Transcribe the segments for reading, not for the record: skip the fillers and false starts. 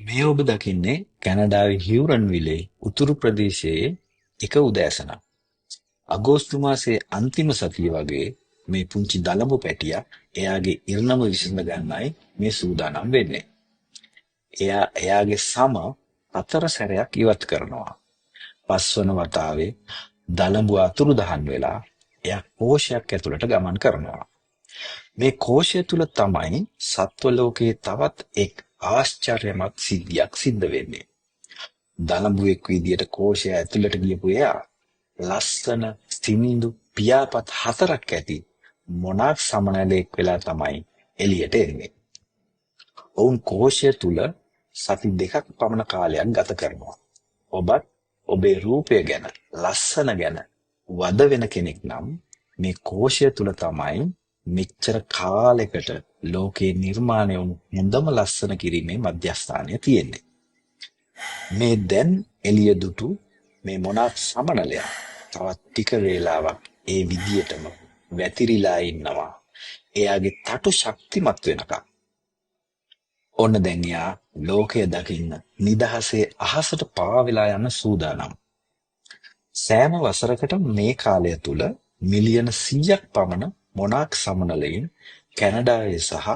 මේ ඔබ දකින්නේ කැනඩාවේ හිවුරන් විලේ උතුරු ප්‍රදේශයේ එක උදෑසනක්. අගෝස්තු මාසයේ අන්තිම සතිය වගේ මේ පුංචි දලබු පැටියා එයාගේ ඉරණම විසඳ ගන්නයි මේ සූදානම් වෙන්නේ. එයා එයාගේ සම 4 සැරයක් ඉවත් කරනවා. 5 වන වතාවේ දලබුව අතුරුදහන් වෙලා එයා කෝෂයක් ඇතුළට ගමන් කරනවා. මේ කෝෂය තුල තමයි සත්ව ලෝකයේ තවත් එක් ආශ්චර්යමත් සිද්ධියක් සිද්ධ වෙන්නේ. දලබුවෙක් විදියට කෝෂය ඇතුළට ගියපු එයා ලස්සන සිනිඳු පියාපත් 4ක් ඇති මොනාක් සමනලෙක් වෙලා තමයි එළියට එන්නේ. ඔවුන් කෝෂය තුල සති 2ක් පමණ කාලයක් ගත කරනවා. ඔබත් ඔබේ රූපය ගැන, ලස්සන ගැන වද වෙන කෙනෙක් නම් මේ කෝෂය තුල තමයි මෙච්චර කාලයකට ලෝකේ නිර්මාණය වුණු හොඳම ලස්සන කිරීමේ මධ්‍යස්ථානය තියෙන්නේ. මේ දැන් එළිය දුටු මේ මොනාක් සමනලයා තවත් ටික වේලාවක් ඒ විදියටම වැතිරිලා ඉන්නවා. එයාගේ තටු ශක්තිමත් වෙනකම්. ඔන්න දැන් එයා ලෝකය දකින්න නිදහසේ අහසට පාවෙලා යන සූදානම්. සෑම වසරකට මේ කාලය තුල මිලියන 100ක් පමණ මොනාක් සමනලයින් කැනඩාවේ සහ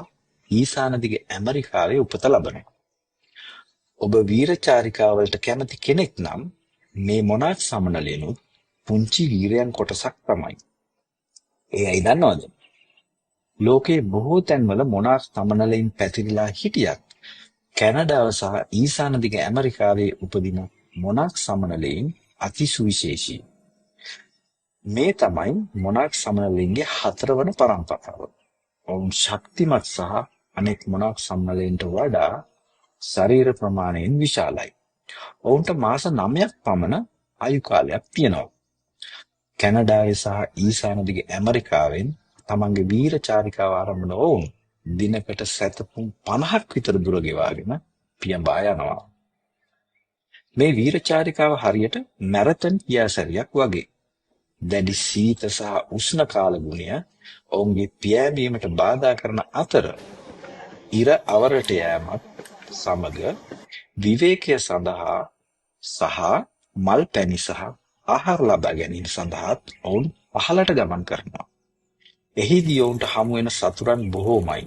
ඊසාන දිග ඇමරිකාවේ උපත ලබනවා. ඔබ වීරචාරිකාවලට කැමති කෙනෙක් නම් මේ මොනාක් සමනලයනුත් පුංචි වීරයන් කොටසක් තමයි. ඒ ඇයි දන්නවද? ලෝකේ බොහෝ තැන්වල මොනාක් සමනලයින් පැතිරිලා හිටියත් කැනඩාව සහ ඊසාන දිග ඇමරිකාවේ උපදින මොනාක් සමනලයින් අතිසුවිශේෂී. මේ තමයි මොනාක් සමනලයින්ගේ 4 වන පරම්පරාව. ඔවුන් ශක්තිමත් සහ අනෙක් මොනාක් සමනලයින්ට වඩා ශරීර ප්‍රමාණයෙන් විශාලයි. ඔවුන්ට මාස 9ක් පමණ ආයු කාලයක් තියෙනවා. කැනඩාවේ සහ ඊසාන දිග ඇමරිකාවෙන් තමන්ගේ වීර චාරිකාව ආරම්භන ඔවුන් දිනකට සැතපුම් 50ක් විතර දුර ගෙවාගෙන පියඹා යනවා. මේ වීර චාරිකාව හරියට මැරතන් පියාසැරියක් වගේ. දැඩි සීත සහ උෂ්ණ කාල ගුණය ඔවුන්ගේ පියෑඹීමට බාධා කරන අතර ඉර අවරට යෑමත් සමග විවේකය සඳහා සහ මල් පැණි සහ ආහාර ලබා ගැනීම සඳහාත් ඔවුන් පහළට ගමන් කරනවා. එහිදී ඔවුන්ට හමු වෙන සතුරන් බොහෝමයි.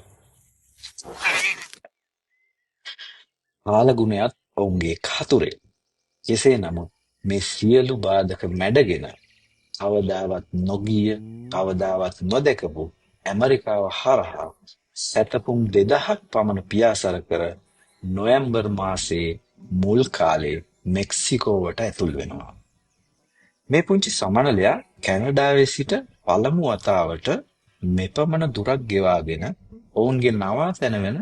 කාලගුණයත් ඔවුන්ගේ කතුරේ. කෙසේ නමුත් මේ සියලු බාධක මැඩගෙන කවදාවත් නොගිය, කවදාවත් නොදැකපු ඇමරිකාව හරහා සැතපුම් 2000ක් පමණ පියාසර කර නොවැම්බර් මාසයේ මුල් කාලේ මෙක්සිකෝවට ඇතුල් වෙනවා. මේ පුංචි සමනලයා කැනඩාවේ සිට පළමු වතාවට මෙපමණ දුරක් ගෙවාගෙන ඔවුන්ගේ නවාතැන වෙන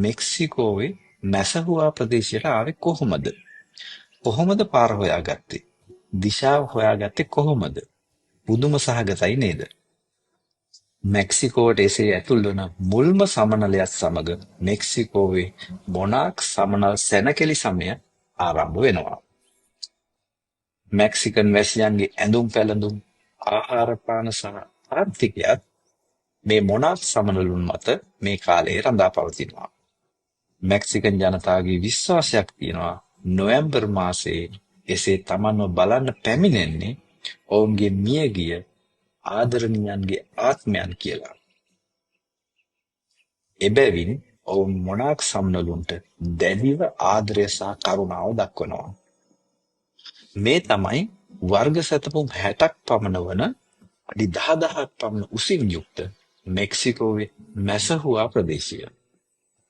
මෙක්සිකෝවේ මැසහුවා ප්‍රදේශයට ආවේ කොහොමද? කොහොමද පාර හොයාගත්තේ? දිශාව හොයාගත්තේ කොහොමද? පුදුම සහගතයි නේද? මෙක්සිකෝවට එසේ ඇතුල් වන මුල්ම සමනලයත් සමග මෙක්සිකෝවේ මොනාක් සමනල් සැනකෙළි සමය ආරම්භ වෙනවා. මෙක්සිකන් වැසියන්ගේ ඇඳුම් පැළඳුම්, ආහාර පාන සහ ආර්ථිකයත් මේ මොනාක් සමනලුන් මත මේ කාලයේ රඳා පවතිනවා. මෙක්සිකන් ජනතාවගේ විශ්වාසයක් තියෙනවා නොවැම්බර් මාසයේ එසේ තමන්ව බලන්න පැමිණෙන්නේ ඔවුන්ගේ මියගිය ආදරණීයන්ගේ ආත්මයන් කියලා. එබැවින් ඔවුන් මොනාක් සමනලුන්ට දැඩිව ආදරය සහ කරුණාව දක්වනවා. මේ තමයි වර්ග සැතපුම් 60ක් පමණ වන අඩි 10000ක් පමණ උසින් යුක්ත මෙක්සිකෝවේ මැසහුවා ප්‍රදේශය.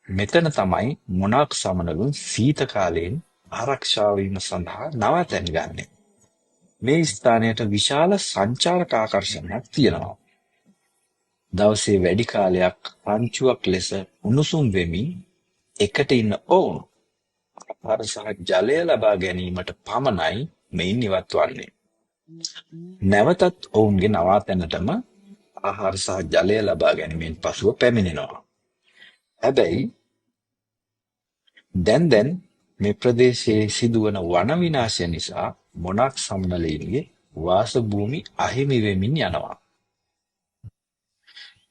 මෙතන තමයි මොනාක් සමනලුන් සීත කාලයෙන් ආරක්ෂා වීම සඳහා නවාතැන් ගන්නෙ. මේ ස්ථානයට විශාල සංචාරක ආකර්ෂණයක් තියෙනවා. දවසේ වැඩි කාලයක් රංචුවක් ලෙස උණුසුම් වෙමින් එකට ඉන්න ඔවුන් ආහාර සහ ජලය ලබා ගැනීමට පමණයි මෙයින් ඉවත් වන්නේ. නැවතත් ඔවුන්ගේ නවාතැනටම ආහාර සහ ජලය ලබා ගැනීමෙන් පසුව පැමිණෙනවා. හැබැයි දැන් මේ ප්‍රදේශයේ සිදුවන වන විනාශය නිසා මොනාක් සමනලයින්ගේ වාසභූමි අහිමි වෙමින් යනවා.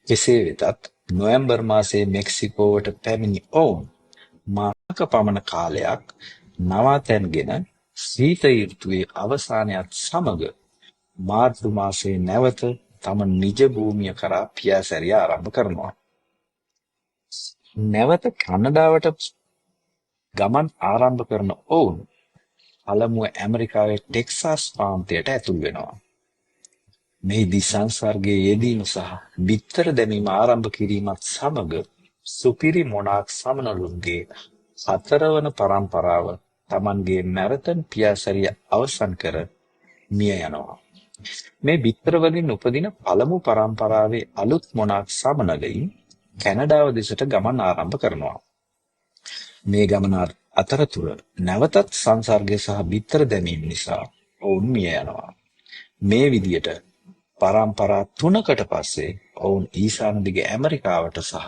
කෙසේ වෙතත් නොවැම්බර් මාසයේ මෙක්සිකෝවට පැමිණි ඔවුන් පමණ කාලයක් නවාතැන්ගෙන සීත ඍතුවේ අවසානයත් සමග මාර්තු මාසයේ නැවත තම නිජ භූමිය කරා පියාසැරිය ආරම්භ කරනවා. නැවත කැනඩාවට ගමන් ආරම්භ කරන ඔවුන් පළමුව ඇමරිකාවේ ටෙක්සාස් ප්‍රාන්තයට ඇතුල් වෙනවා. මෙහිදී සංසර්ගයේ යෙදීම සහ බිත්තර දැමීම ආරම්භ කිරීමත් සමග සුපිරි මොනාක් සමනළුන්ගේ 4වන පරම්පරාව තමන්ගේ මැරතන් පියාසැරිය අවසන් කර මිය යනවා. මේ බිත්තර වලින් උපදින පළමු පරම්පරාවේ අලුත් මොනාක් සමනලයින් කැනඩාව දෙසට ගමන් ආරම්භ කරනවා. මේ ගමන අතරතුර නැවතත් සංසර්ගය සහ බිත්තර දැමීම නිසා ඔවුන් මිය යනවා. මේ විදියට පරම්පරා 3කට පස්සේ ඔවුන් ඊශාන දිග ඇමරිකාවට සහ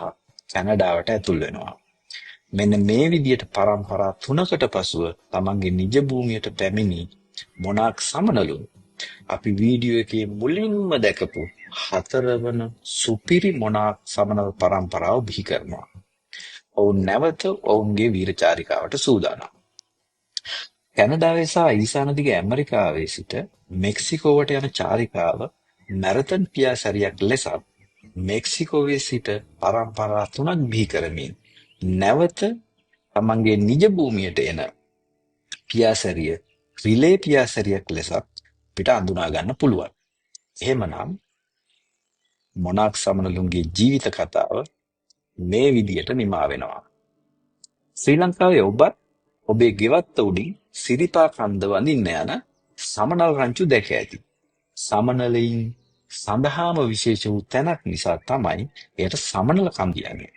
කැනඩාවට ඇතුල් වෙනවා. මෙන්න මේ විදියට පරම්පරා 3කට පසුව තමන්ගේ නිජ භූමියට පැමිණි මොනාක් සමනලුන් අපි වීඩියෝ එකේ මුලින්ම දැකපු 4වන සුපිරි මොනාක් සමනල් පරම්පරාව බිහි කරනවා. ඔවුන් නැවත ඔවුන්ගේ වීරචාරිකාවට සූදානම්. කැනඩාවේ සහ ඊශාන දිග ඇමරිකාවේ සිට මෙක්සිකෝවට යන චාරිකාව මැරතන් පියාසැරියක් ලෙසත් මෙක්සිකෝවේ සිට පරම්පරා 3ක් බිහි කරමින් නැවත තමන්ගේ නිජ භූමියට එන පියාසැරිය රිලේ පියාසැරියක් ලෙසත් පිට අඳුනා ගන්න පුළුවන්. එහෙමනම් මොනාක් සමනලුන්ගේ ජීවිත කතාව මේ විදියට නිමා වෙනවා. ශ්‍රී ලංකාවේ ඔබත් ඔබේ ගෙවත්ත උඩින් සිරිපා කන්ද වඳින්න යන සමනල් රංචු දැක ඇති. සමනලයින් සඳහාම විශේෂ වූ තැනක් නිසා තමයි එයට සමනල කන්ද කියන්නේ.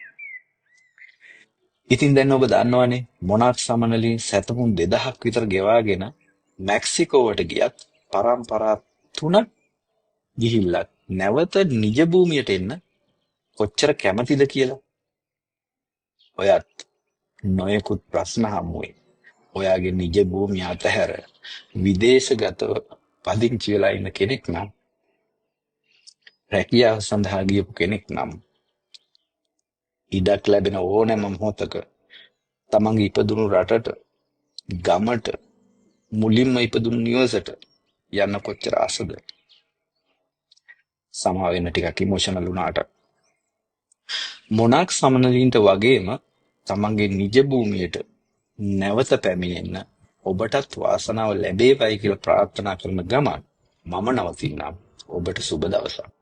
ඉතින් දැන් ඔබ දන්නවනේ මොනාක් සමනලින් සැතපුම් 2000ක් විතර ගෙවාගෙන මෙක්සිකෝවට ගියත් පරම්පරා 3ක් ගිහිල්ලා නැවත නිජ භූමියට එන්න කොච්චර කැමතිද කියලා. ඔයත් නොයෙකුත් ප්‍රශ්න හමුවේ. ඔයාගේ නිජ භූමිය අතහැර විදේශගතව පදිංචි වෙලා ඉන්න කෙනෙක් නම්, රැකියාව සඳහා ගියපු කෙනෙක් නම්, ඉඩක් ලැබෙන ඕනෑම මොහොතක තමන්ගේ ඉපදුණු රටට, ගමට, මුලින්ම ඉපදුණු නිවසට යන්න කොච්චර ආසද? සමා වෙන්න ටිකක් ඉමෝෂනල් වුණාට. මොනාක් සමනලින්ට වගේම තමන්ගේ නිජ භූමියට නැවත පැමිණෙන්න ඔබටත් වාසනාව ලැබේවයි කියලා ප්‍රාර්ථනා කරන ගමන් මම නවතින්නම්. ඔබට සුබ දවසක්.